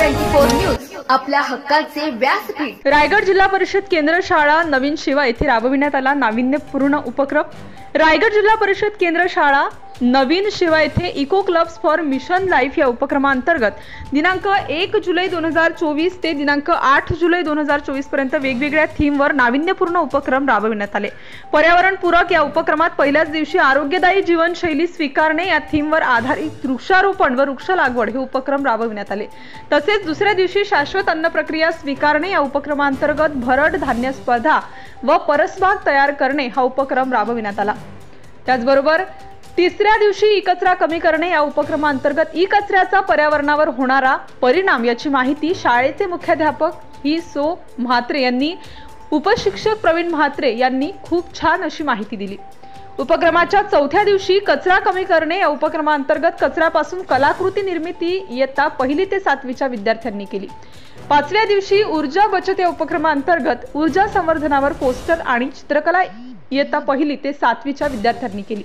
24 news आपल्या हक्काचे व्यासपीठ। रायगड जिल्हा परिषद केंद्र शाळा नवीन शिवा येथे राबविण्यात आला नाविन्यपूर्ण उपक्रम। रायगड जिल्हा परिषद केंद्र शाळा नवीन शिवा येथे eco clubs for mission life या उपक्रमांतर्गत दिनांक 1 जुलै 2024 ते दिनांक 8 जुलै 2024 पर्यंत वेगवेगळ्या थीमवर नाविन्यपूर्ण उपक्रम राबविण्यात आले। पर्यावरण पूरक या उपक्रमात पहिल्याच दिवशी आरोग्यदायी जीवनशैली स्वीकारणे या थीमवर आधारित वृक्षारोपण व वृक्ष लागवड हे उपक्रम राबविण्यात आले। तसेच दुसऱ्या दिवशी शाश्वत अन्न प्रक्रिया स्वीकारणे या उपक्रमांतर्गत भरड धान्य स्पर्धा व परसबाग तयार करणे हा उपक्रम राबविण्यात आला। त्याचबरोबर तिसऱ्या दिवशी ई कचरा कमी करणे या उपक्रमांतर्गत ई कचऱ्याचा पर्यावरणावर होणारा परिणाम याची माहिती शाळेचे मुख्याध्यापक ही सो म्हात्रे यांनी उपशिक्षक प्रवीण म्हात्रे यांनी खूप छान अशी माहिती दिली। उपक्रमाच्या चौथ्या दिवशी कचरा कमी करणे या उपक्रमांतर्गत कचऱ्यापासून कलाकृती निर्मिती इयत्ता 1ली ते 7वीच्या विद्यार्थ्यांनी केली। पाचव्या दिवशी ऊर्जा बचत या उपक्रमांतर्गत ऊर्जा संवर्धनावर पोस्टर आणि चित्रकला इयत्ता 1ली ते 7वीच्या विद्यार्थ्यांनी केली।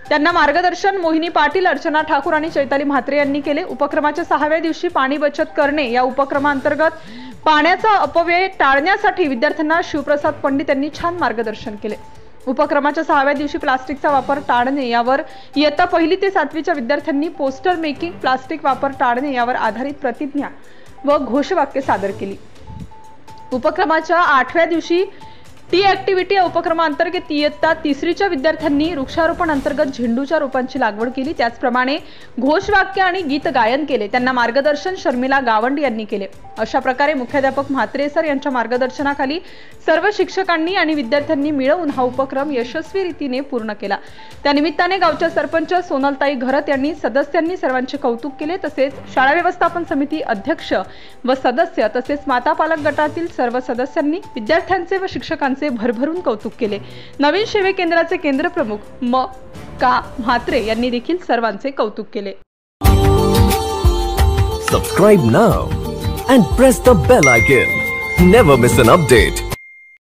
त्यांना मार्गदर्शन मोहिनी पाटील, अर्चना ठाकूर आणि चैताली म्हात्रे यांनी केले। उपक्रमाच्या 6व्या दिवशी पाणी बचत करणे या उपक्रमांतर्गत पाण्याचा अपव्यय टाळण्यासाठी विद्यार्थ्यांना शिवप्रसाद पंडित यांनी छान मार्गदर्शन केले। उपक्रमाच्या 6व्या दिवशी प्लास्टिकचा वापर टाळणे यावर इयत्ता 1ली ते 7वीच्या विद्यार्थ्यांनी पोस्टर मेकिंग, प्लास्टिक वापर टाळणे यावर आधारित प्रतिज्ञा व घोषवाक्य सादर केली। उपक्रमाच्या 8व्या दिवशी टी ऍक्टिव्हिटी या उपक्रमांतर्गत इयत्ता 3रीच्या विद्यार्थ्यांनी वृक्षारोपण अंतर्गत झेंडूच्या रोपांची लागवड केली। त्याचप्रमाणे घोषवाक्य आणि गीत गायन केले। त्यांना मार्गदर्शन शर्मिला गावंड यांनी केले। अशा प्रकारे मुख्याध्यापक म्हात्रे सर यांच्या मार्गदर्शनाखाली सर्व शिक्षकांनी आणि विद्यार्थ्यांनी मिळून हा उपक्रम यशस्वी रीतीने पूर्ण केला। त्यानिमित्ताने गावच्या सरपंच सोनलताई घरत यांनी सदस्यांनी सर्वांचे कौतुक केले। तसेच शाळा व्यवस्थापन समिती अध्यक्ष व सदस्य तसेच माता पालक गटातील सर्व सदस्यांनी विद्यार्थ्यांचे व शिक्षकांचे भरभरून कौतुक केले। नवीन सेवे केंद्राचे केंद्र प्रमुख म का म्हात्रे यांनी देखील सर्वांचे कौतुक केले। Subscribe now and press the bell icon. Never miss an update.